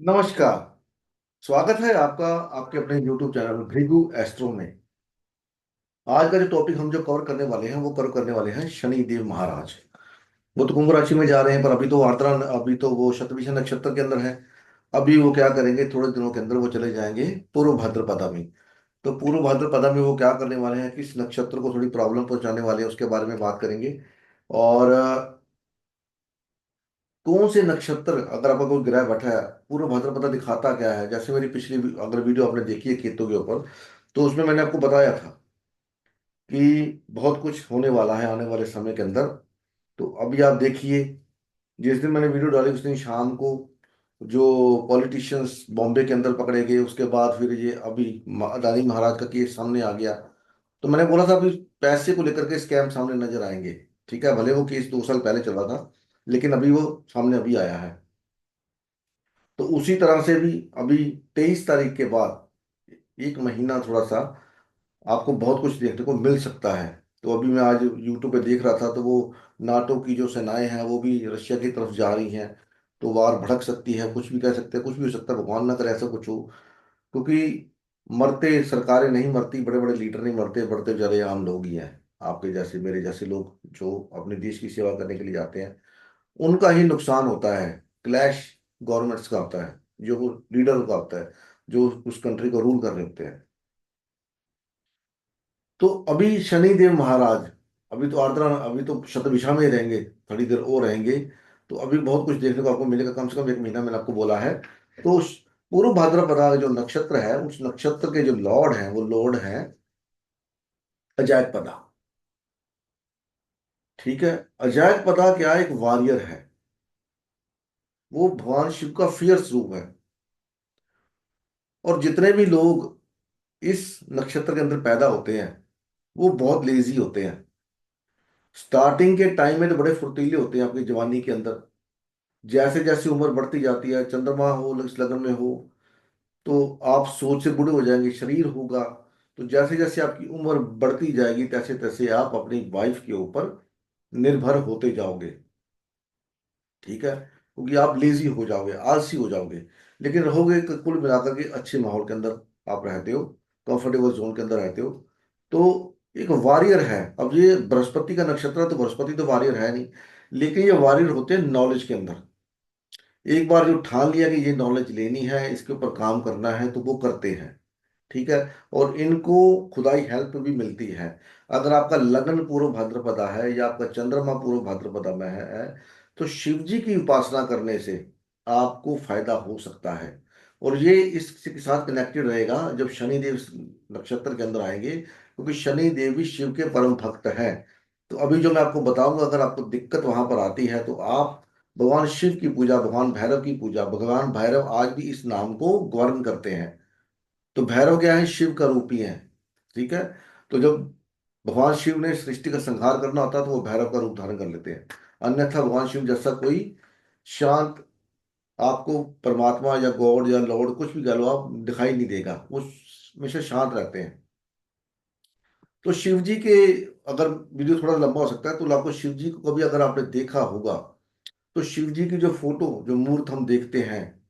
नमस्कार। स्वागत है आपका आपके अपने YouTube चैनल भृगु एस्ट्रो में। आज का जो टॉपिक हम जो कवर करने वाले हैं वो कवर करने वाले हैं शनि देव महाराज। वो तो कुंभ राशि में जा रहे हैं, पर अभी तो आर्द्रा, अभी तो वो शतभिषा नक्षत्र के अंदर है। अभी वो क्या करेंगे, थोड़े दिनों के अंदर वो चले जाएंगे पूर्व भाद्रपदा में। तो पूर्व भाद्रपदा में वो क्या करने वाले हैं, किस नक्षत्र को थोड़ी प्रॉब्लम पहुंचाने वाले हैं, उसके बारे में बात करेंगे। और कौन से नक्षत्र, अगर आपका कोई ग्रह बैठा है, पूर्व भाद्रपदा दिखाता क्या है। जैसे मेरी पिछली अगर वीडियो आपने देखी है केतु के ऊपर, तो उसमें मैंने आपको बताया था कि बहुत कुछ होने वाला है आने वाले समय के अंदर। तो अभी आप देखिए, जिस दिन मैंने वीडियो डाली उस दिन शाम को जो पॉलिटिशियंस बॉम्बे के अंदर पकड़े गए, उसके बाद फिर ये अभी अदानी महाराज का केस सामने आ गया। तो मैंने बोला था अभी पैसे को लेकर के स्कैम सामने नजर आएंगे। ठीक है, भले वो केस 2 साल पहले चला था, लेकिन अभी वो सामने अभी आया है। तो उसी तरह से भी अभी 23 तारीख के बाद एक महीना थोड़ा सा आपको बहुत कुछ देखने को मिल सकता है। तो अभी मैं आज यूट्यूब पे देख रहा था, तो वो नाटो की जो सेनाएं हैं वो भी रशिया की तरफ जा रही हैं। तो वार भड़क सकती है, कुछ भी कह सकते हैं, कुछ भी हो सकता है, भगवान ना करे ऐसा कुछ हो। क्योंकि मरते सरकारें नहीं मरती, बड़े बड़े लीडर नहीं मरते, बढ़ते बेचारे आम लोग ही हैं। आपके जैसे मेरे जैसे लोग जो अपने देश की सेवा करने के लिए जाते हैं, उनका ही नुकसान होता है। क्लैश गवर्नमेंट्स का होता है, जो लीडर का होता है, जो उस कंट्री को रूल कर रहे होते हैं। तो अभी शनि देव महाराज, अभी तो आर्द्रा, अभी तो शतभिषा में ही रहेंगे, थोड़ी देर और रहेंगे। तो अभी बहुत कुछ देखने को आपको मिलेगा, कम से कम एक महीना मैंने आपको बोला है। तो पूर्व भाद्रपदा जो नक्षत्र है, उस नक्षत्र के जो लॉर्ड हैं वो लॉर्ड हैं अजायक पदा। ठीक है, अजायक पदा क्या है, एक वॉरियर है। वो भगवान शिव का फियर्स रूप है। और जितने भी लोग इस नक्षत्र के अंदर पैदा होते हैं वो बहुत लेजी होते हैं। स्टार्टिंग के टाइम में तो बड़े फुर्तीले होते हैं आपकी जवानी के अंदर। जैसे जैसे उम्र बढ़ती जाती है, चंद्रमा हो इस लगन में हो, तो आप सोच से बूढ़े हो जाएंगे, शरीर होगा। तो जैसे जैसे आपकी उम्र बढ़ती जाएगी, तैसे तैसे आप अपनी वाइफ के ऊपर निर्भर होते जाओगे। ठीक है, क्योंकि आप लेजी हो जाओगे, आलसी हो जाओगे। लेकिन रहोगे कुल मिलाकर के अच्छे माहौल के अंदर आप रहते हो, कंफर्टेबल जोन के अंदर रहते हो। तो एक वॉरियर है। अब ये बृहस्पति का नक्षत्र है, तो बृहस्पति तो वॉरियर है नहीं, लेकिन ये वॉरियर होते हैं नॉलेज के अंदर। एक बार जो ठान लिया कि ये नॉलेज लेनी है, इसके ऊपर काम करना है, तो वो करते हैं। ठीक है, और इनको खुदाई हेल्प भी मिलती है। अगर आपका लगन पूर्व भाद्रपदा है या आपका चंद्रमा पूर्व भाद्रपदा में है, तो शिव जी की उपासना करने से आपको फायदा हो सकता है। और ये इसके साथ कनेक्टेड रहेगा जब शनि देव इस नक्षत्र के अंदर आएंगे, क्योंकि शनि देव भी शिव के परम भक्त हैं। तो अभी जो मैं आपको बताऊंगा, अगर आपको दिक्कत वहां पर आती है, तो आप भगवान शिव की पूजा, भगवान भैरव की पूजा, भगवान भैरव आज भी इस नाम को गवर्न करते हैं। तो भैरव क्या है, शिव का रूप ही है। ठीक है, तो जब भगवान शिव ने सृष्टि का संहार करना होता है तो वो भैरव का रूप धारण कर लेते हैं। अन्यथा भगवान शिव जैसा कोई शांत आपको परमात्मा या गॉड या लॉर्ड कुछ भी कह लो आप, दिखाई नहीं देगा। वो हमेशा शांत रहते हैं। तो शिव जी के, अगर वीडियो थोड़ा लंबा हो सकता है, तो आपको शिव जी को कभी अगर आपने देखा होगा, तो शिव जी की जो फोटो, जो मूर्त हम देखते हैं,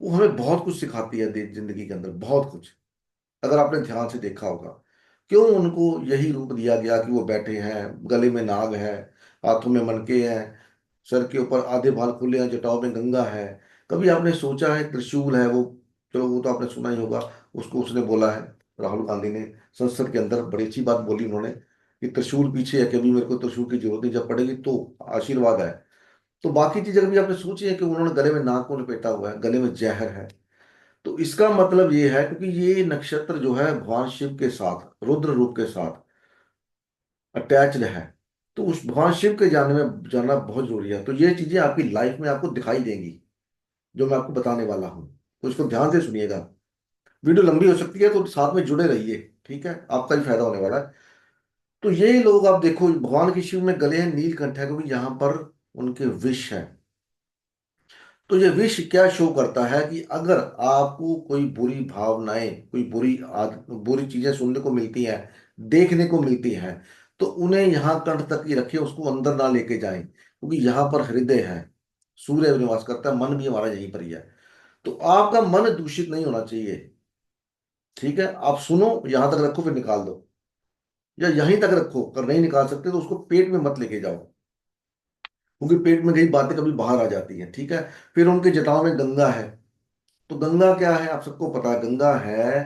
वो हमें बहुत कुछ सिखाती है जिंदगी के अंदर, बहुत कुछ। अगर आपने ध्यान से देखा होगा, क्यों उनको यही रूप दिया गया कि वो बैठे हैं, गले में नाग है, हाथों में मनके हैं, सर के ऊपर आधे बाल खुले हैं, जटाओं में गंगा है। कभी आपने सोचा है त्रिशूल है वो, चलो वो तो आपने सुना ही होगा। उसको उसने बोला है, राहुल गांधी ने संसद के अंदर बड़ी अच्छी बात बोली उन्होंने, कि त्रिशूल पीछे है, कभी मेरे को त्रिशूल की जरूरत नहीं, जब पड़ेगी तो आशीर्वाद है। तो बाकी चीजें कभी आपने सोची है कि उन्होंने गले में नाग को लपेटा हुआ है, गले में जहर है। तो इसका मतलब ये है, क्योंकि ये नक्षत्र जो है भगवान शिव के साथ, रुद्र रूप के साथ अटैच्ड है। तो उस भगवान शिव के जानना बहुत जरूरी है। तो ये चीजें आपकी लाइफ में आपको दिखाई देंगी, जो मैं आपको बताने वाला हूँ। तो इसको ध्यान से सुनिएगा। वीडियो लंबी हो सकती है, तो साथ में जुड़े रहिए। ठीक है, आपका भी फायदा होने वाला है। तो ये लोग आप देखो, भगवान के शिव में गले हैं नीलकंठ है, क्योंकि यहाँ पर उनके विष है। तो ये विष क्या शो करता है कि अगर आपको कोई बुरी भावनाएं, कोई बुरी चीजें सुनने को मिलती हैं, देखने को मिलती हैं, तो उन्हें यहाँ कंठ तक ही रखिए, उसको अंदर ना लेके जाएं, क्योंकि यहाँ पर हृदय है, सूर्य निवास करता है, मन भी हमारा यहीं पर ही है। तो आपका मन दूषित नहीं होना चाहिए। ठीक है, आप सुनो, यहां तक रखो, फिर निकाल दो, या यहीं तक रखो, अगर नहीं निकाल सकते तो उसको पेट में मत लेके जाओ, क्योंकि पेट में गई बातें कभी बाहर आ जाती हैं। ठीक है। फिर उनके जटाओं में गंगा है। तो गंगा क्या है, आप सबको पता है, गंगा है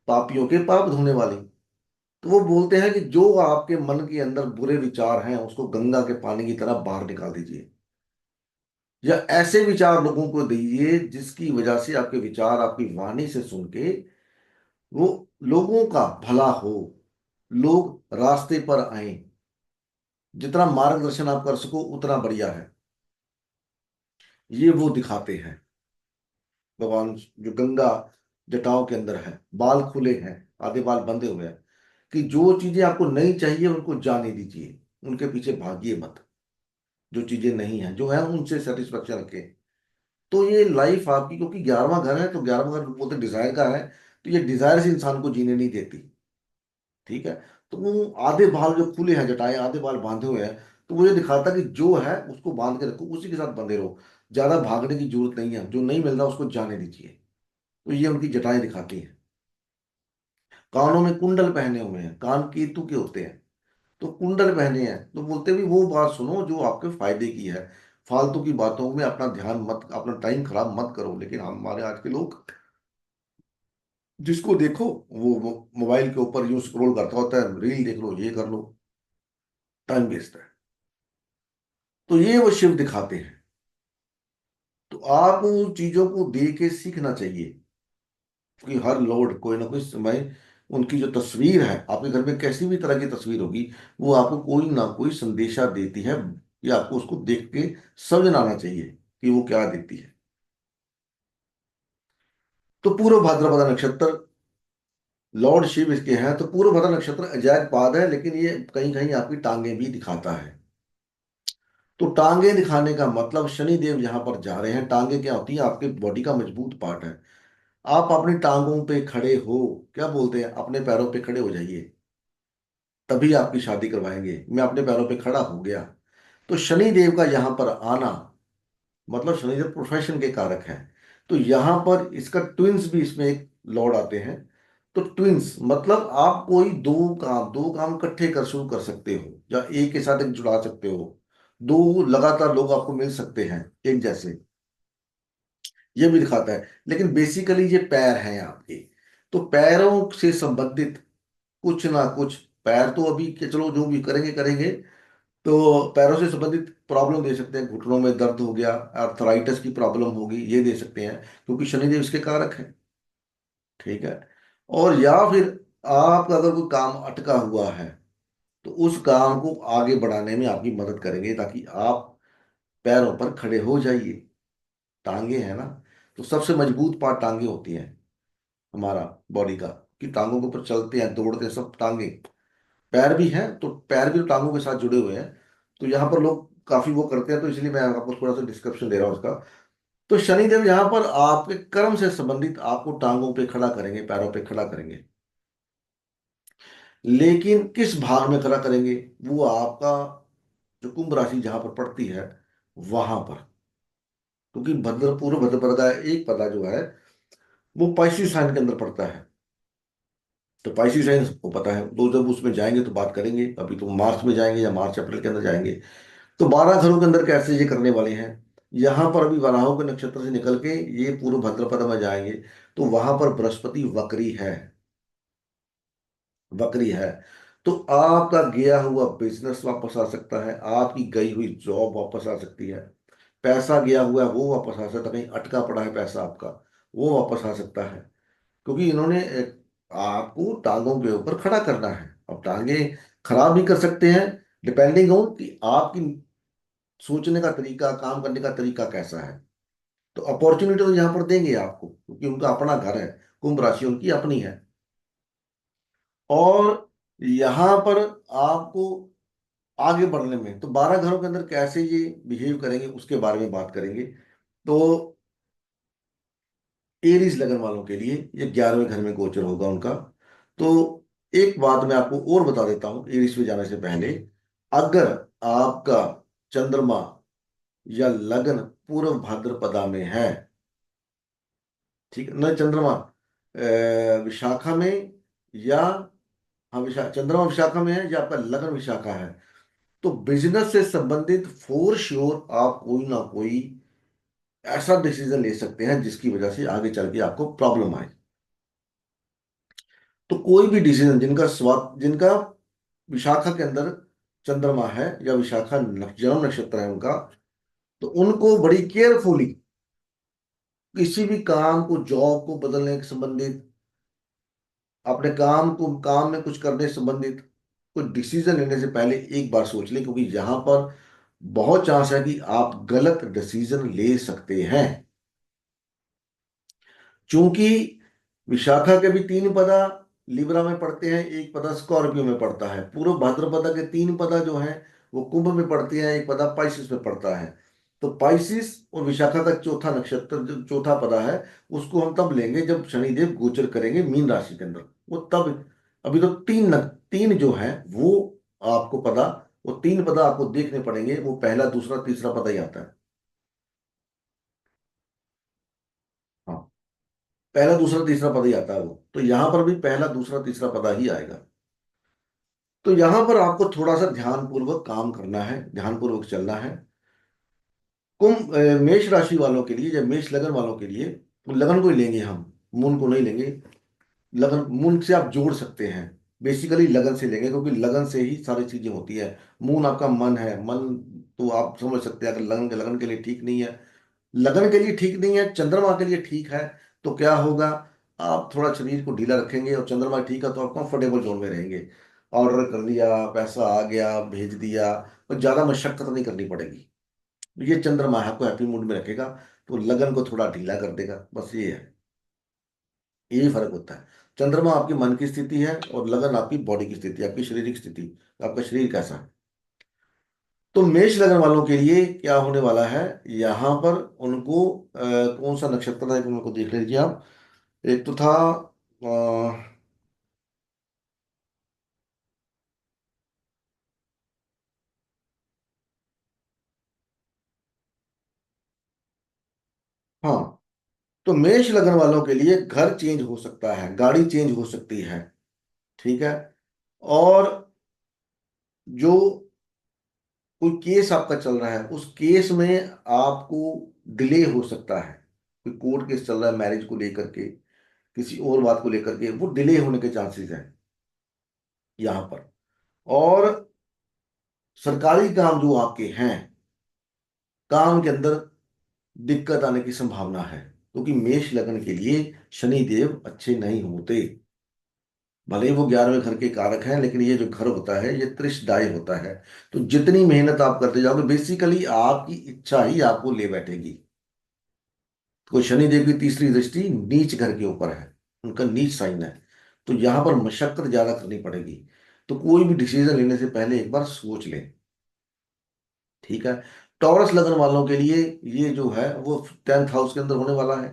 पापियों के पाप धोने वाली। तो वो बोलते हैं कि जो आपके मन के अंदर बुरे विचार हैं उसको गंगा के पानी की तरह बाहर निकाल दीजिए, या ऐसे विचार लोगों को दीजिए जिसकी वजह से आपके विचार आपकी वाणी से सुन के वो लोगों का भला हो, लोग रास्ते पर आए। जितना मार्गदर्शन आप कर सको उतना बढ़िया है। ये वो दिखाते हैं भगवान, जो गंगा जटाओं के अंदर है, बाल खुले हैं, आधे बाल बंधे हुए हैं, कि जो चीजें आपको नहीं चाहिए उनको जाने दीजिए, उनके पीछे भागिए मत। जो चीजें नहीं है, जो है उनसे सेटिस्फेक्शन रखें। तो ये लाइफ आपकी, क्योंकि 11वां घर है, तो 11वां घर बोलते डिजायर का है, तो ये डिजायर से इंसान को जीने नहीं देती। ठीक है। तो वो आधे बाल जो खुले हैं, जटाएं आधे बाल बांधे हुए हैं, तो वो ये दिखाता कि जो है उसको बांध के रखो, उसी के साथ बंधे रहो, ज्यादा भागने की जरूरत नहीं है, जो नहीं मिल रहा उसको जाने दीजिए। तो ये उनकी जटाएं दिखाती हैं। कानों में कुंडल पहने हुए हैं, कान केतु के होते हैं, तो कुंडल पहने हैं, तो बोलते भी वो बात सुनो जो आपके फायदे की है। फालतू की बातों में अपना ध्यान मत, अपना टाइम खराब मत करो। लेकिन हमारे आज के लोग, जिसको देखो वो मोबाइल के ऊपर यूं स्क्रॉल करता होता है, रील देख लो, ये कर लो, टाइम वेस्ट है। तो ये वो शिव दिखाते हैं। तो आप उन चीजों को देख के सीखना चाहिए, क्योंकि हर लॉर्ड कोई ना कोई समय, उनकी जो तस्वीर है, आपके घर में कैसी भी तरह की तस्वीर होगी, वो आपको कोई ना कोई संदेशा देती है, या आपको उसको देख के समझ आना चाहिए कि वो क्या देती है। तो पूर्व भाद्रपद नक्षत्र, लॉर्ड शिव इसके हैं। तो पूर्व भाद्रपद नक्षत्र अजायब पाद है, लेकिन ये कहीं कहीं आपकी टांगे भी दिखाता है। तो टांगे दिखाने का मतलब शनि देव यहाँ पर जा रहे हैं। टांगे क्या होती है, आपके बॉडी का मजबूत पार्ट है। आप अपनी टांगों पे खड़े हो, क्या बोलते हैं, अपने पैरों पे खड़े हो जाइए, तभी आपकी शादी करवाएंगे। मैं अपने पैरों पे खड़ा हो गया। तो शनि देव का यहाँ पर आना मतलब, शनिदेव प्रोफेशन के कारक हैं। तो यहाँ पर इसका ट्विंस भी, इसमें एक लॉर्ड आते हैं। तो ट्विंस मतलब आप कोई दो काम इकट्ठे कर शुरू कर सकते हो, या एक के साथ एक जुड़ा सकते हो। दो लगातार लोग आपको मिल सकते हैं एक जैसे, ये भी दिखाता है। लेकिन बेसिकली ये पैर हैं आपके, तो पैरों से संबंधित कुछ ना कुछ, पैर तो अभी के चलो जो भी करेंगे करेंगे, तो पैरों से संबंधित प्रॉब्लम दे सकते हैं, घुटनों में दर्द हो गया, आर्थराइटिस की प्रॉब्लम होगी, ये दे सकते हैं, क्योंकि शनिदेव इसके कारक हैं। ठीक है। और या फिर आपका अगर कोई काम अटका हुआ है, तो उस काम को आगे बढ़ाने में आपकी मदद करेंगे, ताकि आप पैरों पर खड़े हो जाइए। टांगे हैं ना, तो सबसे मजबूत पार्ट टांगे होती हैं हमारा बॉडी का, कि टांगों के ऊपर चलते हैं, दौड़ते हैं, सब टांगे। पैर भी हैं, तो पैर भी तो टांगों के साथ जुड़े हुए हैं। तो यहाँ पर लोग काफी वो करते हैं, तो इसलिए मैं आपको थोड़ा सा डिस्क्रिप्शन दे रहा हूँ उसका। तो शनिदेव यहाँ पर आपके कर्म से संबंधित आपको टांगों पे खड़ा करेंगे, पैरों पे खड़ा करेंगे। लेकिन किस भाग में खड़ा करेंगे, वो आपका जो कुंभ राशि जहां पर पड़ती है वहां पर, क्योंकि भद्र पूर्व भद्रपद का एक पदा जो है वो पाइसिस साइन के अंदर पड़ता है। तो पाइसिस साइन सबको पता है, तो जब उसमें जाएंगे तो बात करेंगे। अभी तो मार्च में जाएंगे, या मार्च अप्रैल के अंदर जाएंगे। तो 12 घरों के अंदर कैसे ये करने वाले हैं, यहाँ पर अभी वराहों के नक्षत्र से निकल के ये पूर्व भद्रपद में जाएंगे। तो वहां पर बृहस्पति वक्री है, वक्री है। तो आपका गया हुआ बिजनेस वापस आ सकता है, आपकी गई हुई जॉब वापस आ सकती है, पैसा गया हुआ है वो वापस आ सकता है, कहीं अटका पड़ा है पैसा आपका, वो वापस आ सकता है। क्योंकि इन्होंने आपको टांगों के ऊपर खड़ा करना है। अब टांगे खराब भी कर सकते हैं, डिपेंडिंग ऑन कि आपकी सोचने का तरीका, काम करने का तरीका कैसा है। तो अपॉर्चुनिटी तो यहाँ पर देंगे आपको, क्योंकि उनका अपना घर है, कुंभ राशि उनकी अपनी है। और यहाँ पर आपको आगे बढ़ने में, तो 12 घरों के अंदर कैसे ये बिहेव करेंगे उसके बारे में बात करेंगे। तो एरीज लगन वालों के लिए ये 11वें घर में गोचर होगा उनका। तो एक बात मैं आपको और बता देता हूँ एरीज पे जाने से पहले, अगर आपका चंद्रमा या लगन पूर्व भाद्रपदा में है, ठीक है न, चंद्रमा विशाखा में, या हाँ चंद्रमा विशाखा में है या आपका लगन विशाखा है, तो बिजनेस से संबंधित फोर श्योर आप कोई ना कोई ऐसा डिसीजन ले सकते हैं जिसकी वजह से आगे चल के आपको प्रॉब्लम आए। तो कोई भी डिसीजन जिनका स्वाद, जिनका विशाखा के अंदर चंद्रमा है या विशाखा जन्म नक्षत्र है उनका, तो उनको बड़ी केयरफुली किसी भी काम को, जॉब को बदलने के संबंधित, अपने काम को, काम में कुछ करने से संबंधित कोई डिसीजन लेने से पहले एक बार सोच लें, क्योंकि यहां पर बहुत चांस है कि आप गलत डिसीजन ले सकते हैं। चूंकि विशाखा के भी तीन पदा लिब्रा में पड़ते हैं, एक पदा स्कॉर्पियो में पड़ता है। पूर्व भाद्रपदा के तीन पदा जो हैं वो कुंभ में पड़ते हैं, एक पदा पाइसिस में पड़ता है। तो पाइसिस और विशाखा का चौथा नक्षत्र, जो चौथा पदा है, उसको हम तब लेंगे जब शनिदेव गोचर करेंगे मीन राशि के अंदर, वो तब। अभी तो तीन जो है वो आपको पदा, वो तीन पदा आपको देखने पड़ेंगे, वो पहला दूसरा तीसरा पदा ही आता है। हाँ, पहला दूसरा तीसरा पद ही आता है वो, तो यहां पर भी पहला दूसरा तीसरा पदा ही आएगा। तो यहां पर आपको थोड़ा सा ध्यानपूर्वक काम करना है, ध्यानपूर्वक चलना है। मेष राशि वालों के लिए या मेष लगन वालों के लिए, तो लगन को ही लेंगे हम, मून को नहीं लेंगे। लगन, मून से आप जोड़ सकते हैं, बेसिकली लगन से लेंगे, क्योंकि लगन से ही सारी चीजें होती है। मून आपका मन है, मन तो आप समझ सकते हैं, अगर लगन के लिए ठीक नहीं है, लगन के लिए ठीक नहीं है, चंद्रमा के लिए ठीक है, तो क्या होगा, आप थोड़ा शरीर को ढीला रखेंगे, और चंद्रमा ठीक है तो आप कंफर्टेबल जोन में रहेंगे। ऑर्डर कर दिया, पैसा आ गया, भेज दिया, और ज्यादा मशक्कत नहीं करनी पड़ेगी। ये चंद्रमा है, आपको हैप्पी मूड में रखेगा, तो लगन को थोड़ा ढीला कर देगा, बस ये है, यही फर्क होता है। चंद्रमा आपकी मन की स्थिति है, और लगन आपकी बॉडी की स्थिति, आपकी शारीरिक स्थिति, आपका शरीर कैसा है। तो मेष लगन वालों के लिए क्या होने वाला है, यहाँ पर उनको कौन सा नक्षत्र है उनको देख लीजिए आप। एक तो था हाँ, तो मेष लगन वालों के लिए घर चेंज हो सकता है, गाड़ी चेंज हो सकती है, ठीक है। और जो कोई केस आपका चल रहा है, उस केस में आपको डिले हो सकता है। कोई कोर्ट केस चल रहा है मैरिज को लेकर के, किसी और बात को लेकर के, वो डिले होने के चांसेस हैं यहाँ पर। और सरकारी काम जो आपके हैं, काम के अंदर दिक्कत आने की संभावना है, क्योंकि मेष लगन के लिए शनि देव अच्छे नहीं होते। भले ही वो 11वें घर के कारक हैं, लेकिन ये जो घर होता है ये त्रिशदायी होता है। तो जितनी मेहनत आप करते जाओगे, बेसिकली आपकी इच्छा ही आपको ले बैठेगी। तो शनि देव की तीसरी दृष्टि नीच घर के ऊपर है, उनका नीच साइन है, तो यहां पर मशक्कत ज्यादा करनी पड़ेगी। तो कोई भी डिसीजन लेने से पहले एक बार सोच लें, ठीक है। टॉरस लगन वालों के लिए ये जो है वो 10th हाउस के अंदर होने वाला है।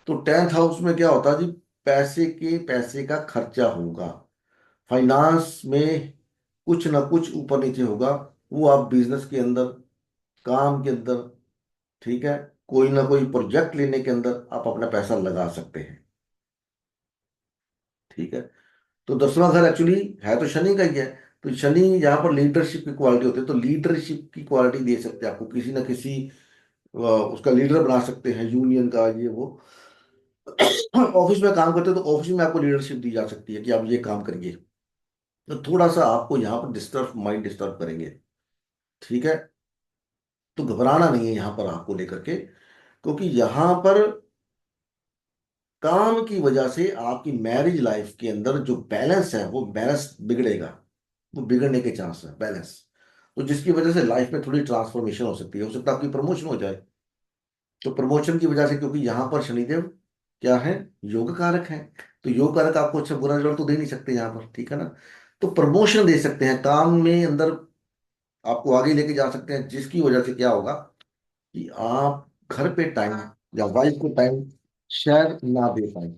तो 10th हाउस में क्या होता है जी, पैसे का खर्चा होगा, फाइनेंस में कुछ ना कुछ ऊपर नीचे होगा। वो आप बिजनेस के अंदर, काम के अंदर, ठीक है, कोई ना कोई प्रोजेक्ट लेने के अंदर आप अपना पैसा लगा सकते हैं, ठीक है। तो 10वां घर एक्चुअली है तो शनि का ही है। तो शनि यहाँ पर लीडरशिप की क्वालिटी होती है, तो लीडरशिप की क्वालिटी दे सकते हैं आपको, किसी ना किसी उसका लीडर बना सकते हैं, यूनियन का, ये वो। ऑफिस में काम करते हो तो ऑफिस में आपको लीडरशिप दी जा सकती है कि आप ये काम करिए। तो थोड़ा सा आपको यहाँ पर डिस्टर्ब, माइंड डिस्टर्ब करेंगे, ठीक है। तो घबराना नहीं है यहाँ पर आपको लेकर के, क्योंकि यहाँ पर काम की वजह से आपकी मैरिज लाइफ के अंदर जो बैलेंस है वो बैलेंस बिगड़ेगा, वो बिगड़ने के चांस है, बैलेंस। तो जिसकी वजह से लाइफ में थोड़ी ट्रांसफॉर्मेशन हो सकती है, हो सकता है आपकी प्रमोशन हो जाए। तो प्रमोशन की वजह से, क्योंकि यहाँ पर शनिदेव क्या है, योग कारक है, तो योग कारक आपको अच्छा बुरा रिजल्ट तो दे नहीं सकते यहाँ पर, ठीक है ना। तो प्रमोशन दे सकते हैं, काम में अंदर आपको आगे लेके जा सकते हैं, जिसकी वजह से क्या होगा कि आप घर पे टाइम या वाइफ को टाइम शायद ना दे पाए,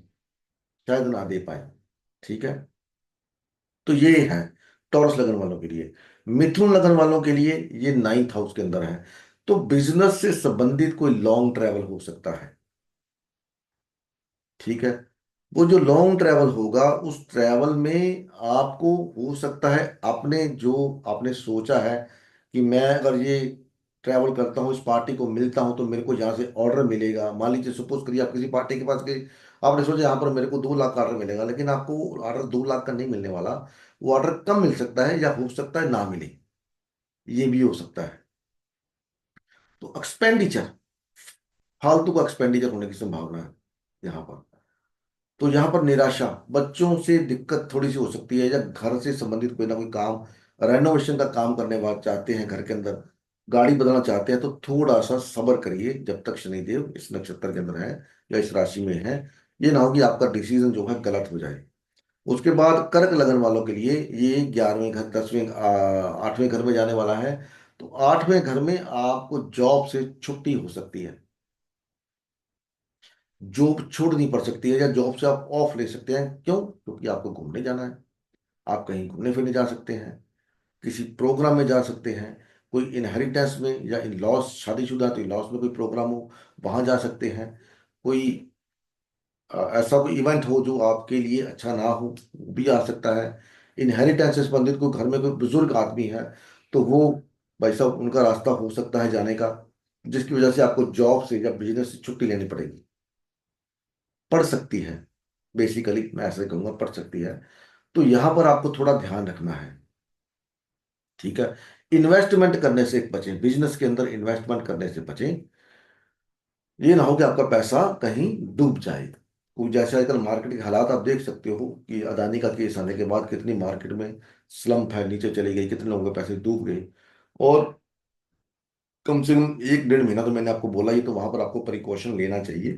शायद ना दे पाए, ठीक है। तो ये है टॉरस लगन वालों के लिए। मिथुन लगन वालों के लिए ये 9th हाउस के अंदर है, तो बिजनेस से संबंधित कोई लॉन्ग ट्रैवल हो सकता है, ठीक है। वो जो लॉन्ग ट्रैवल होगा उस ट्रैवल में आपको हो सकता है आपने जो आपने सोचा है कि मैं अगर ये ट्रैवल करता हूँ, इस पार्टी को मिलता हूँ तो मेरे को यहाँ से ऑर्डर मिलेगा। मान लीजिए सपोज करिए आप किसी पार्टी के पास गए, आपने सोचा यहाँ पर मेरे को 2 लाख का ऑर्डर मिलेगा, लेकिन आपको ऑर्डर 2 लाख का नहीं मिलने वाला। वो ऑर्डर कम मिल सकता है या हो सकता है ना मिले, ये भी हो सकता है। तो एक्सपेंडिचर, फालतू का एक्सपेंडिचर होने की संभावना है यहाँ पर। तो यहाँ पर निराशा, बच्चों से दिक्कत थोड़ी सी हो सकती है, या घर से संबंधित कोई ना कोई काम, रेनोवेशन का काम करने बाद चाहते हैं घर के अंदर, गाड़ी बदलना चाहते हैं, तो थोड़ा सा सब्र करिए जब तक शनिदेव इस नक्षत्र के अंदर है या इस राशि में है। ये ना हो कि आपका डिसीजन जो है गलत हो जाए। उसके बाद कर्क लगन वालों के लिए ये 11वें घर 10वें 8वें घर में जाने वाला है। तो 8वें घर में आपको जॉब से छुट्टी हो सकती है, जॉब छोड़नी पड़ सकती है, या जॉब से आप ऑफ ले सकते हैं। क्यों? क्योंकि आपको घूमने जाना है, आप कहीं घूमने फिरने जा सकते हैं, किसी प्रोग्राम में जा सकते हैं, कोई इनहेरिटेंस में या इन लॉस, शादीशुदा तो इन लॉस में कोई प्रोग्राम हो, वहां जा सकते हैं। कोई ऐसा कोई इवेंट हो जो आपके लिए अच्छा ना हो, वो भी आ सकता है। इनहेरिटेंस से संबंधित कोई घर में कोई बुजुर्ग आदमी है, तो वो भाई साहब उनका रास्ता हो सकता है जाने का, जिसकी वजह से आपको जॉब से या बिजनेस से छुट्टी लेनी पड़ेगी, पड़ सकती है। बेसिकली मैं ऐसे कहूंगा, पड़ सकती है। तो यहां पर आपको थोड़ा ध्यान रखना है। ठीक है। इन्वेस्टमेंट करने से बचें, बिजनेस के अंदर इन्वेस्टमेंट करने से बचें। ये ना हो कि आपका पैसा कहीं डूब जाए। वो जैसे आजकल मार्केट के हालात आप देख सकते हो कि अदानी का केस आने के बाद कितनी मार्केट में स्लम्प है, नीचे चली गई, कितने लोगों के पैसे डूब गए। और कम से कम 1 डेढ़ महीना तो मैंने आपको बोला ही, तो वहां पर आपको प्रिकॉशन लेना चाहिए।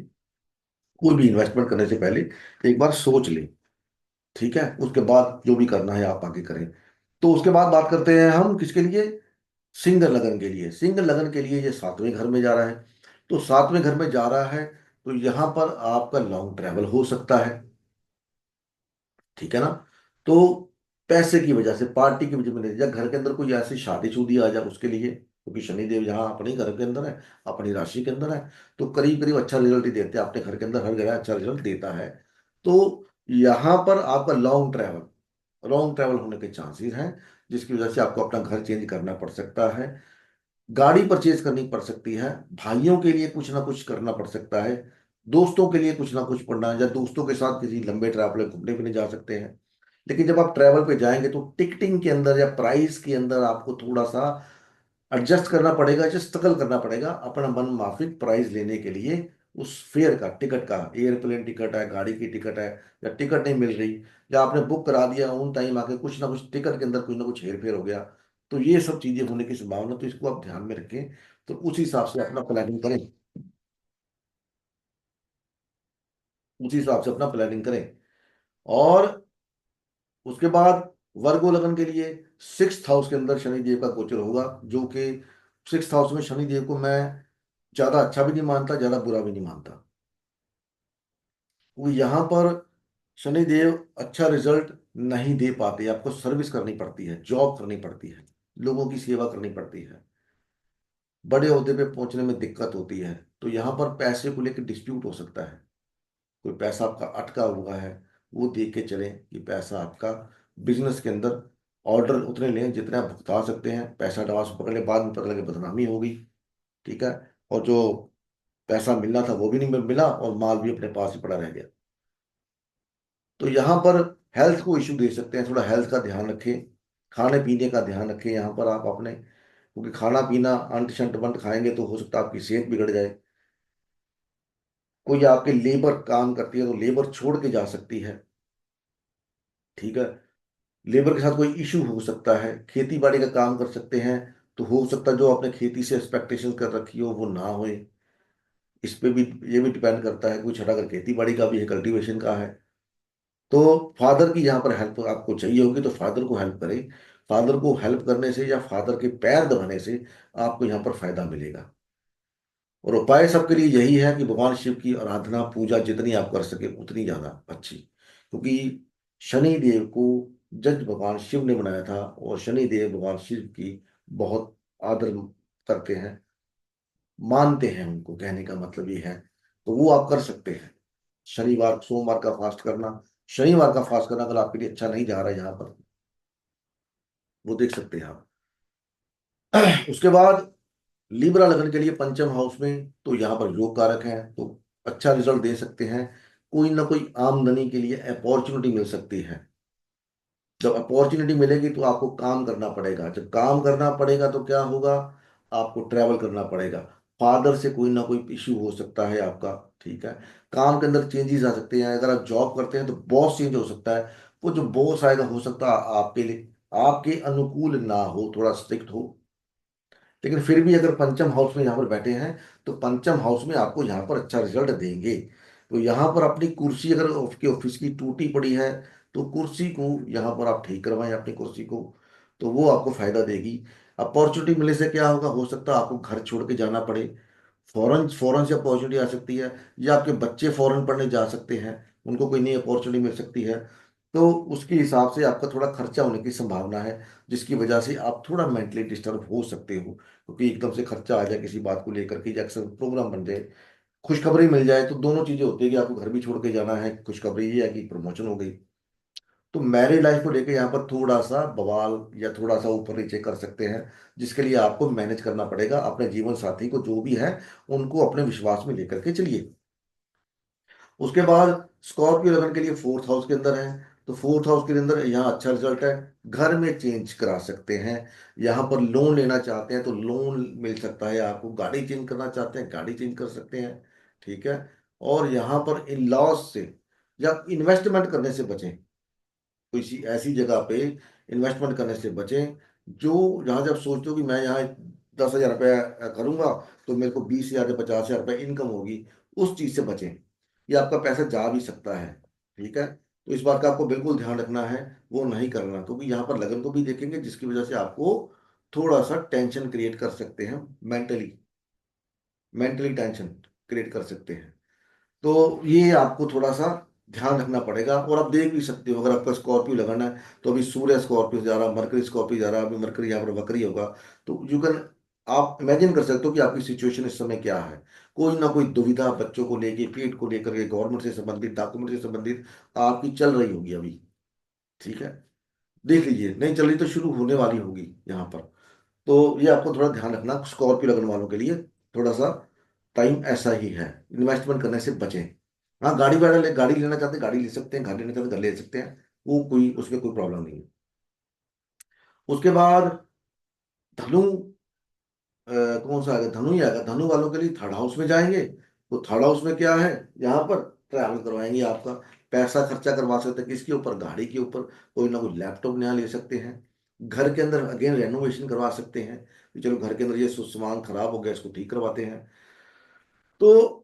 कोई भी इन्वेस्टमेंट करने से पहले एक बार सोच लें। ठीक है, उसके बाद जो भी करना है आप आगे करें। तो उसके बाद बात करते हैं हम किसके लिए, सिंह लगन के लिए। सिंह लगन के लिए ये 7वें घर में जा रहा है। तो 7वें घर में जा रहा है, तो यहां पर आपका लॉन्ग ट्रैवल हो सकता है। ठीक है ना। तो पैसे की वजह से, पार्टी की वजह से, या घर के अंदर कोई ऐसी शादी शुदी आ जाए उसके लिए, क्योंकि शनिदेव यहाँ अपने ही घर के अंदर है, अपनी राशि के अंदर है, तो करीब करीब अच्छा रिजल्ट ही देते हैं। अपने घर के अंदर हर जगह अच्छा रिजल्ट देता है। तो यहाँ पर आपका लॉन्ग ट्रैवल होने के चांसेस हैं, जिसकी वजह से आपको अपना घर चेंज करना पड़ सकता है, गाड़ी परचेज करनी पड़ सकती है, भाइयों के लिए कुछ ना कुछ करना पड़ सकता है, दोस्तों के लिए कुछ ना कुछ पढ़ना है, या दोस्तों के साथ किसी लंबे ट्रैवल पे घूमने फिरने जा सकते हैं। लेकिन जब आप ट्रैवल पे जाएंगे तो टिकटिंग के अंदर या प्राइस के अंदर आपको थोड़ा सा एडजस्ट करना पड़ेगा, या स्ट्रगल करना पड़ेगा अपना मन माफिक प्राइस लेने के लिए। उस फेयर का, टिकट का, एयरप्लेन टिकट है, गाड़ी की टिकट है, या टिकट नहीं मिल रही, या आपने बुक करा दिया ऑन टाइम, आके कुछ ना कुछ टिकट के अंदर कुछ ना कुछ हेर फेर हो गया, तो ये सब चीजें होने की संभावना, तो इसको आप ध्यान में रखें। तो उस हिसाब से अपना प्लानिंग करें, उसी हिसाब से अपना प्लानिंग करें। और उसके बाद वर्गो लगन के लिए 6th हाउस के अंदर शनि देव का गोचर होगा, जो कि 6th हाउस में शनि देव को मैं ज्यादा अच्छा भी नहीं मानता, ज्यादा बुरा भी नहीं मानता। वो यहाँ पर शनिदेव अच्छा रिजल्ट नहीं दे पाते, आपको सर्विस करनी पड़ती है, जॉब करनी पड़ती है, लोगों की सेवा करनी पड़ती है, बड़े ओहदे पे पहुंचने में दिक्कत होती है। तो यहाँ पर पैसे को लेकर डिस्प्यूट हो सकता है, कोई पैसा आपका अटका हुआ है, वो देख के चलें कि पैसा आपका बिजनेस के अंदर ऑर्डर उतने लें जितने आप भुगता सकते हैं। पैसा एडवांस पकड़ ले, बाद में पता लगे बदनामी होगी। ठीक है। और जो पैसा मिलना था वो भी नहीं मिला, और माल भी अपने पास ही पड़ा रह गया। तो यहाँ पर हेल्थ को इश्यू दे सकते हैं, थोड़ा हेल्थ का ध्यान रखें, खाने पीने का ध्यान रखें यहाँ पर आप अपने, क्योंकि खाना पीना अंट शंट बंट खाएंगे तो हो सकता है आपकी सेहत बिगड़ जाए। कोई आपके लेबर काम करती है तो लेबर छोड़ के जा सकती है। ठीक है। लेबर के साथ कोई इशू हो सकता है, खेती बाड़ी का काम कर सकते हैं, तो हो सकता है जो आपने खेती से एक्सपेक्टेशन कर रखी हो वो ना होए। इस पे भी, ये भी डिपेंड करता है, कुछ अगर खेती बाड़ी का भी है, कल्टीवेशन का है, तो फादर की यहाँ पर हेल्प आपको चाहिए होगी, तो फादर को हेल्प करें। फादर को हेल्प करने से या फादर के पैर दबाने से आपको यहाँ पर फायदा मिलेगा। और उपाय सबके लिए यही है कि भगवान शिव की आराधना पूजा जितनी आप कर सके उतनी ज्यादा अच्छी, क्योंकि शनि देव को जज भगवान शिव ने बनाया था, और शनि देव भगवान शिव की बहुत आदर करते हैं, मानते हैं उनको, कहने का मतलब ये है। तो वो आप कर सकते हैं। शनिवार सोमवार का फास्ट करना, शनिवार का फास्ट करना अगर आपके लिए अच्छा नहीं जा रहा है यहाँ पर, वो देख सकते हैं आप। उसके बाद लिब्रा लगन के लिए पंचम हाउस में तो यहाँ पर योग कारक है, तो अच्छा रिजल्ट दे सकते हैं। कोई ना कोई आमदनी के लिए अपॉर्चुनिटी मिल सकती है। जब अपॉर्चुनिटी मिलेगी तो आपको काम करना पड़ेगा, जब काम करना पड़ेगा तो क्या होगा, आपको ट्रैवल करना पड़ेगा। फादर से कोई ना कोई इश्यू हो सकता है आपका। ठीक है। काम के अंदर चेंजेस आ सकते हैं, अगर आप जॉब करते हैं तो बॉस चेंज हो सकता है। वो जो बॉस आएगा हो सकता है आपके लिए आपके अनुकूल ना हो, थोड़ा स्ट्रिक्ट हो। लेकिन फिर भी अगर पंचम हाउस में यहाँ पर बैठे हैं तो पंचम हाउस में आपको यहाँ पर अच्छा रिजल्ट देंगे। तो यहाँ पर अपनी कुर्सी अगर आपके ऑफिस की टूटी पड़ी है तो कुर्सी को यहाँ पर आप ठीक करवाएं अपनी कुर्सी को, तो वो आपको फायदा देगी। अपॉर्चुनिटी मिलने से क्या होगा, हो सकता है आपको घर छोड़ के जाना पड़े, फॉरेन फॉरेन से अपॉर्चुनिटी आ सकती है, या आपके बच्चे फॉरेन पढ़ने जा सकते हैं, उनको कोई नई अपॉर्चुनिटी मिल सकती है। तो उसके हिसाब से आपका थोड़ा खर्चा होने की संभावना है, जिसकी वजह से आप थोड़ा मेंटली डिस्टर्ब हो सकते हो, क्योंकि एकदम से खर्चा आ जाए किसी बात को लेकर के, या अक्सर प्रोग्राम बन जाए, खुशखबरी मिल जाए, तो दोनों चीजें होती है कि आपको घर भी छोड़ के जाना है, खुशखबरी ये है कि प्रमोशन हो गई। तो मैरिज लाइफ को लेकर यहाँ पर थोड़ा सा बवाल या थोड़ा सा ऊपर नीचे कर सकते हैं, जिसके लिए आपको मैनेज करना पड़ेगा अपने जीवन साथी को, जो भी है उनको अपने विश्वास में लेकर के चलिए। उसके बाद स्कॉर्पियो लगन के लिए फोर्थ हाउस के अंदर है, तो फोर्थ हाउस के अंदर यहाँ अच्छा रिजल्ट है। घर में चेंज करा सकते हैं, यहाँ पर लोन लेना चाहते हैं तो लोन मिल सकता है आपको, गाड़ी चेंज करना चाहते हैं गाड़ी चेंज कर सकते हैं। ठीक है। और यहाँ पर इन लॉस से या इन्वेस्टमेंट करने से बचें, किसी ऐसी जगह पे इन्वेस्टमेंट करने से बचें जो, जहाँ जब सोचते हो कि मैं यहाँ 10,000 रुपया करूंगा तो मेरे को 20,000 या 50,000 रुपये इनकम होगी, उस चीज से बचें। ये आपका पैसा जा भी सकता है। ठीक है। तो इस बात का आपको बिल्कुल ध्यान रखना है, वो नहीं करना, क्योंकि यहाँ पर लगन को भी देखेंगे, जिसकी वजह से आपको थोड़ा सा टेंशन क्रिएट कर सकते हैं, मेंटली मेंटली टेंशन क्रिएट कर सकते हैं। तो ये आपको थोड़ा सा ध्यान रखना पड़ेगा। और आप देख भी सकते हो, अगर आपका स्कॉर्पियो लगाना है तो अभी सूर्य स्कॉर्पियो जा रहा, मरकरी स्कॉर्पियो जा रहा, अभी मरकरी यहाँ पर वक्री होगा। तो यू कैन, आप इमेजिन कर सकते हो कि आपकी सिचुएशन इस समय क्या है। कोई ना कोई दुविधा बच्चों को लेके, पेट को लेकर के, गवर्नमेंट से संबंधित, डॉक्यूमेंट से संबंधित आपकी चल रही होगी अभी। ठीक है। देख लीजिए, नहीं चल रही तो शुरू होने वाली होगी यहाँ पर। तो ये आपको थोड़ा ध्यान रखना, स्कॉर्पियो लगने वालों के लिए थोड़ा सा टाइम ऐसा ही है, इन्वेस्टमेंट करने से बचें। हाँ, गाड़ी लेना चाहते हैं गाड़ी ले सकते हैं, घर लेना चाहते हैं घर ले सकते हैं, वो कोई उसमें कोई प्रॉब्लम नहीं है। उसके बाद धनु, अ, कौन सा आएगा, धनु ही आएगा। धनु वालों के लिए थर्ड हाउस में जाएंगे, तो थर्ड हाउस में क्या है, यहाँ पर ट्रैवल करवाएंगे आपका, पैसा खर्चा करवा सकते हैं, किसके ऊपर, गाड़ी के ऊपर, कोई ना कोई लैपटॉप नया ले सकते हैं। घर के अंदर अगेन रेनोवेशन करवा सकते हैं, कि चलो घर के अंदर ये सामान खराब हो गया, इसको ठीक करवाते हैं। तो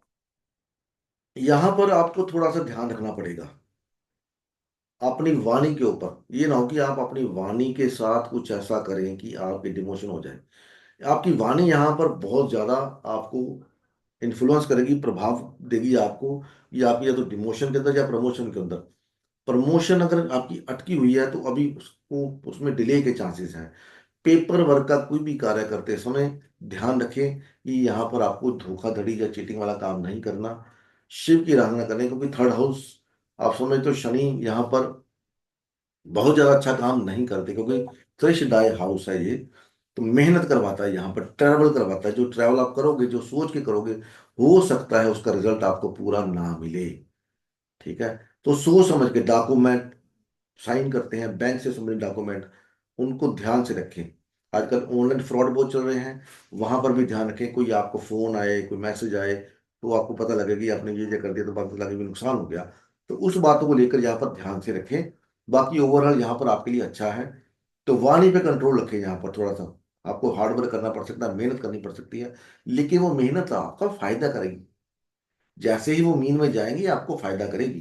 यहाँ पर आपको थोड़ा सा ध्यान रखना पड़ेगा अपनी वाणी के ऊपर, ये ना हो कि आप अपनी वाणी के साथ कुछ ऐसा करें कि आपकी डिमोशन हो जाए। आपकी वाणी यहाँ पर बहुत ज्यादा आपको इन्फ्लुएंस करेगी, प्रभाव देगी आपको, कि आप या तो डिमोशन के अंदर या प्रमोशन के अंदर। प्रमोशन अगर आपकी अटकी हुई है तो अभी उसको, उसमें डिले के चांसेस हैं। पेपर वर्क का कोई भी कार्य करते समय ध्यान रखें कि यहाँ पर आपको धोखाधड़ी या चीटिंग वाला काम नहीं करना, शिव की आराधना करें, क्योंकि थर्ड हाउस आप समझ तो शनि यहाँ पर बहुत ज्यादा अच्छा काम नहीं करते, क्योंकि कृषदाय हाउस है ये, तो मेहनत करवाता है, यहाँ पर ट्रैवल करवाता है। जो ट्रैवल आप करोगे, जो सोच के करोगे, हो सकता है उसका रिजल्ट आपको पूरा ना मिले। ठीक है। तो सोच समझ के डॉक्यूमेंट साइन करते हैं, बैंक से संबंधित डॉक्यूमेंट, उनको ध्यान से रखें। आजकल ऑनलाइन फ्रॉड बहुत चल रहे हैं, वहां पर भी ध्यान रखें। कोई आपको फोन आए, कोई मैसेज आए, तो आपको पता लगे कि आपने ये कर दिया तो पता लगे भी नुकसान हो गया। तो उस बातों को लेकर यहाँ पर ध्यान से रखें। बाकी ओवरऑल यहाँ पर आपके लिए अच्छा है। तो वाणी पे कंट्रोल रखें, यहाँ पर थोड़ा सा आपको हार्ड वर्क करना पड़ सकता है, मेहनत करनी पड़ सकती है, लेकिन वो मेहनत आपका फायदा करेगी। जैसे ही वो मीन में जाएंगी आपको फायदा करेगी,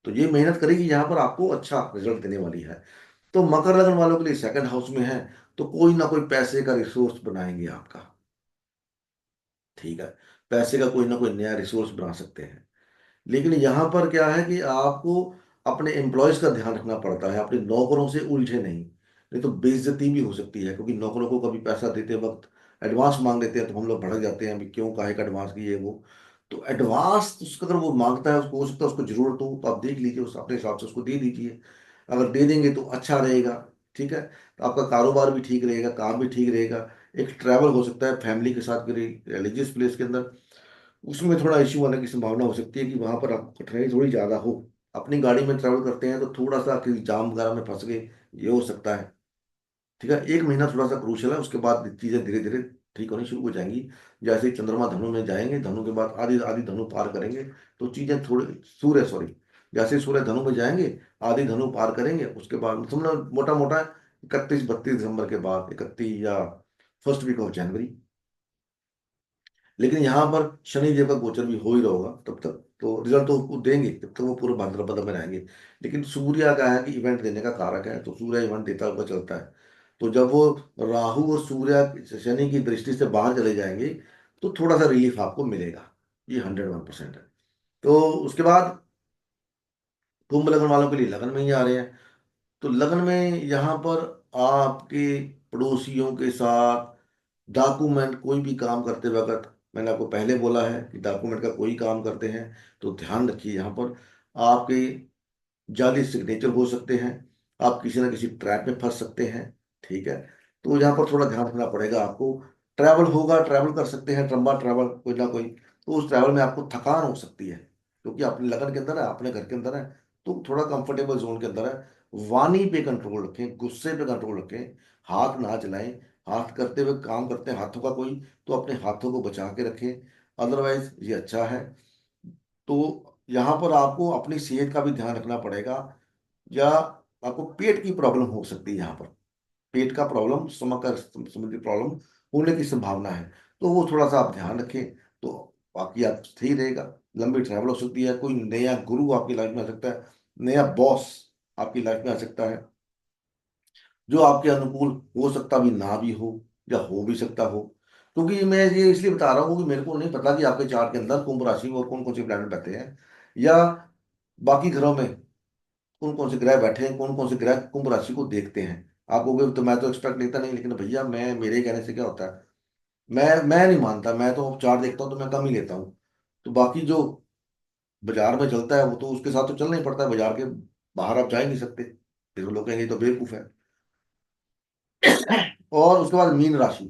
तो ये मेहनत करेगी, यहाँ पर आपको अच्छा रिजल्ट देने वाली है। तो मकर लगन वालों के लिए सेकंड हाउस में है, तो कोई ना कोई पैसे का रिसोर्स बनाएंगे आपका। ठीक है। पैसे का कोई ना कोई नया रिसोर्स बना सकते हैं। लेकिन यहाँ पर क्या है कि आपको अपने एम्प्लॉयज का ध्यान रखना पड़ता है, अपने नौकरों से उलझे नहीं, नहीं तो बेइज्जती भी हो सकती है, क्योंकि नौकरों को कभी पैसा देते वक्त एडवांस मांग लेते हैं तो हम लोग भड़क जाते हैं, अभी क्यों, काहे का एडवांस की, ये वो। तो एडवांस उसका अगर वो मांगता है, उसको हो सकता है उसको जरूरत हो, तो आप देख लीजिए, उस अपने हिसाब से उसको दे दीजिए। अगर दे देंगे तो अच्छा रहेगा। ठीक है, तो आपका कारोबार भी ठीक रहेगा, काम भी ठीक रहेगा। एक ट्रैवल हो सकता है फैमिली के साथ रिलीजियस प्लेस के अंदर, उसमें थोड़ा इश्यू आने की संभावना हो सकती है कि वहां पर आपको कठिनाई थोड़ी ज्यादा हो। अपनी गाड़ी में ट्रैवल करते हैं तो थोड़ा सा किसी जाम वगैरह में फंस गए, ये हो सकता है। ठीक है, एक महीना थोड़ा सा क्रूशल है, उसके बाद चीजें धीरे धीरे ठीक होनी शुरू हो जाएंगी। जैसे ही चंद्रमा धनु में जाएंगे, धनु के बाद आधी आधी धनु पार करेंगे, तो चीजें थोड़े, सूर्य सॉरी, जैसे ही सूर्य धनु में जाएंगे, आधी धनु पार करेंगे, उसके बाद समझो मोटा मोटा 31-32 दिसंबर के बाद, 31 या फर्स्ट वीक ऑफ जनवरी। लेकिन यहाँ पर शनि देव का गोचर भी हो ही रहा होगा तब तक, तो रिजल्ट तो उसको देंगे जब तक वो पूरे भाद्रपद में रहेंगे। लेकिन सूर्य का है कि इवेंट देने का कारक है, तो सूर्य इवेंट देता हुआ चलता है। तो जब वो राहु और सूर्य शनि की दृष्टि से बाहर चले जाएंगे, तो थोड़ा सा रिलीफ आपको मिलेगा। ये 101% है। तो उसके बाद कुंभ लग्न वालों के लिए लगन में ही आ रहे हैं। तो लगन में यहाँ पर आपके पड़ोसियों के साथ डॉक्यूमेंट कोई भी काम करते वक्त, मैंने आपको पहले बोला है कि डॉक्यूमेंट का कोई काम करते हैं तो ध्यान रखिए, यहाँ पर आपके जाली सिग्नेचर हो सकते हैं, आप किसी ना किसी ट्रैप में फंस सकते हैं। ठीक है, तो यहाँ पर थोड़ा ध्यान रखना पड़ेगा आपको। ट्रैवल होगा, ट्रैवल कर सकते हैं, लंबा ट्रैवल कोई ना कोई, तो उस ट्रैवल में आपको थकान हो सकती है, क्योंकि अपने लगन के अंदर है, अपने घर के अंदर है, तो थोड़ा कंफर्टेबल जोन के अंदर है। वाणी पे कंट्रोल रखें, गुस्से पे कंट्रोल रखें, हाथ ना चलाएं। हाथ करते हुए काम करते हैं हाथों का कोई, तो अपने हाथों को बचा के रखें, अदरवाइज ये अच्छा है। तो यहाँ पर आपको अपनी सेहत का भी ध्यान रखना पड़ेगा, या आपको पेट की प्रॉब्लम हो सकती है यहाँ पर। पेट का प्रॉब्लम, स्टमक का संबंधी प्रॉब्लम होने की संभावना है, तो वो थोड़ा सा आप ध्यान रखें। तो बाकी आप सही रहेगा। लंबी ट्रैवल हो सकती है, कोई नया गुरु आपकी लाइफ में आ सकता है, नया बॉस आपकी लाइफ में आ सकता है, जो आपके अनुकूल हो सकता भी ना भी हो, या हो भी सकता हो। क्योंकि मैं ये इसलिए बता रहा हूँ कि मेरे को नहीं पता कि आपके चार्ट के अंदर कुंभ राशि में और कौन कौन से प्लैनेट बैठे हैं, या बाकी ग्रहों में कौन कौन से ग्रह बैठे हैं, कौन कौन से ग्रह कुंभ राशि को देखते हैं। आप कहोगे तो मैं तो एक्सपेक्ट लेता नहीं, लेकिन भैया मैं, मेरे कहने से क्या होता है, मैं नहीं मानता, मैं तो चार्ट देखता हूँ तो मैं कम ही लेता हूँ। तो बाकी जो बाजार में चलता है वो तो उसके साथ तो चलना ही पड़ता है, बाजार के बाहर आप जा ही नहीं सकते, फिर वो लोग कहेंगे ये तो बेवकूफ है। और उसके बाद मीन राशि,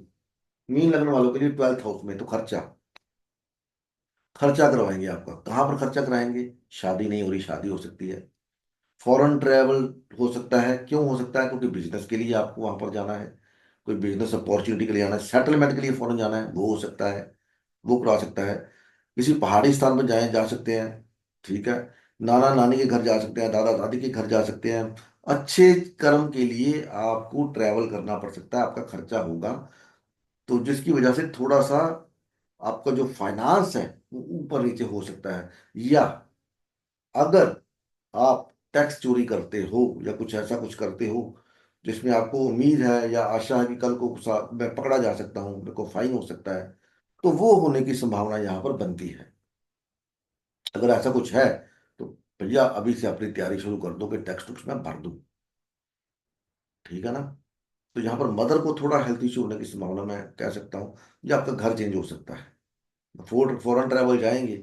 मीन लगने वालों के लिए 12th हाउस में, तो खर्चा, खर्चा करवाएंगे आपका। कहाँ पर खर्चा कराएंगे? शादी नहीं हो रही, शादी हो सकती है। फॉरेन ट्रैवल हो सकता है। क्यों हो सकता है? क्योंकि बिजनेस के लिए आपको वहां पर जाना है, कोई बिजनेस अपॉर्चुनिटी के लिए जाना है, सेटलमेंट के लिए फॉरेन जाना है, वो हो सकता है, वो करा सकता है। किसी पहाड़ी स्थान पर जाए, जा सकते हैं। ठीक है, नाना नानी के घर जा सकते हैं, दादा दादी के घर जा सकते हैं। अच्छे कर्म के लिए आपको ट्रैवल करना पड़ सकता है, आपका खर्चा होगा, तो जिसकी वजह से थोड़ा सा आपका जो फाइनेंस है वो ऊपर नीचे हो सकता है। या अगर आप टैक्स चोरी करते हो, या कुछ ऐसा कुछ करते हो जिसमें आपको उम्मीद है या आशा है कि कल को मैं पकड़ा जा सकता हूँ, मेरे को फाइन हो सकता है, तो वो होने की संभावना यहाँ पर बनती है। अगर ऐसा कुछ है तो भैया अभी से अपनी तैयारी शुरू कर दो कि टैक्स टुक्स मैं भर दूं। ठीक है ना? तो यहाँ पर मदर को थोड़ा हेल्थ इश्यू होने की संभावना मैं कह सकता हूँ, या आपका घर चेंज हो सकता है। फॉरेन ट्रैवल जाएंगे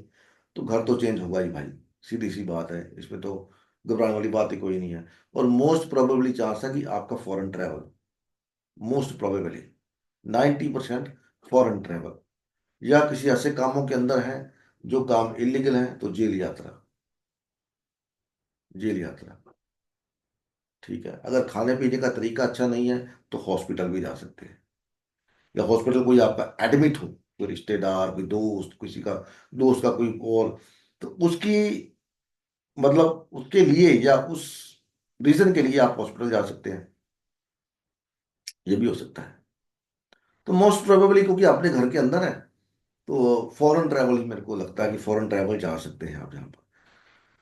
तो घर तो चेंज होगा ही भाई, सीधी सी बात है, इसमें तो घबराने वाली बात ही कोई नहीं है। और मोस्ट प्रोबेबली चांस है कि आपका foreign travel, most probably 90% foreign travel, या किसी ऐसे कामों के अंदर है जो काम इलीगल है, तो जेल यात्रा, जेल यात्रा। ठीक है, अगर खाने पीने का तरीका अच्छा नहीं है तो हॉस्पिटल भी जा सकते हैं, या हॉस्पिटल कोई आपका एडमिट हो, कोई रिश्तेदार, कोई दोस्त, किसी का दोस्त का कोई और, तो उसकी मतलब उसके लिए या उस रीजन के लिए आप हॉस्पिटल जा सकते हैं, ये भी हो सकता है। तो मोस्ट प्रोबेबली क्योंकि अपने घर के अंदर है, तो फॉरेन ट्रैवल ही मेरे को लगता है कि फॉरेन ट्रैवल जा सकते हैं आप यहाँ पर।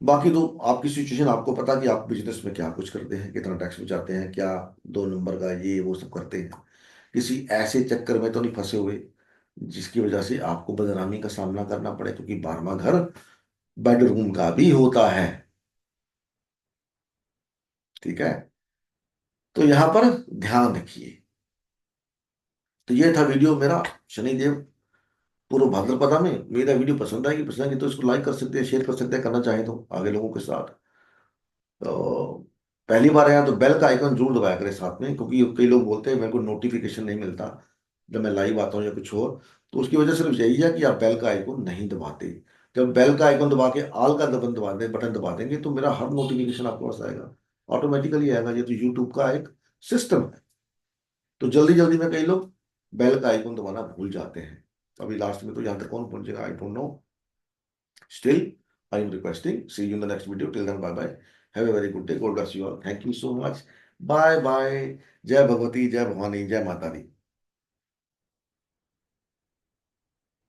बाकी तो आपकी सिचुएशन आपको पता कि आप बिजनेस में क्या कुछ करते हैं, कितना टैक्स बचाते हैं, क्या 2 नंबर का ये वो सब करते हैं, किसी ऐसे चक्कर में तो नहीं फंसे हुए जिसकी वजह से आपको बदनामी का सामना करना पड़े, क्योंकि 12वां घर बेडरूम का भी होता है। ठीक है, तो यहां पर ध्यान रखिए। तो ये था वीडियो मेरा, शनिदेव पूर्व भाद्रपदा में मेरा वीडियो पसंद आएगी तो इसको लाइक कर सकते हैं, शेयर कर सकते हैं, करना चाहें तो आगे लोगों के साथ। तो पहली बार आया तो बेल का आइकन जरूर दबाया करें साथ में, क्योंकि कई लोग बोलते हैं मेरे को नोटिफिकेशन नहीं मिलता जब मैं लाइव आता हूँ या कुछ और। तो उसकी वजह सिर्फ यही है कि आप बेल का आइकन नहीं दबाते। जब बेल का आइकन दबा के आल का बटन दबा देंगे तो मेरा हर नोटिफिकेशन आपके पास आएगा, ऑटोमेटिकली आएगा। ये तो यूट्यूब का एक सिस्टम है। तो जल्दी जल्दी में कई लोग बेल का आइकन दबाना भूल जाते हैं। अभी लास्ट में तो यहाँ तक कौन पहुंचेगा, I don't know. Still I am requesting, see you in the next video, till then bye bye, have a very good day, God bless you all, thank you so much, bye bye. जय भगवती, जय भवानी, जय माता दी।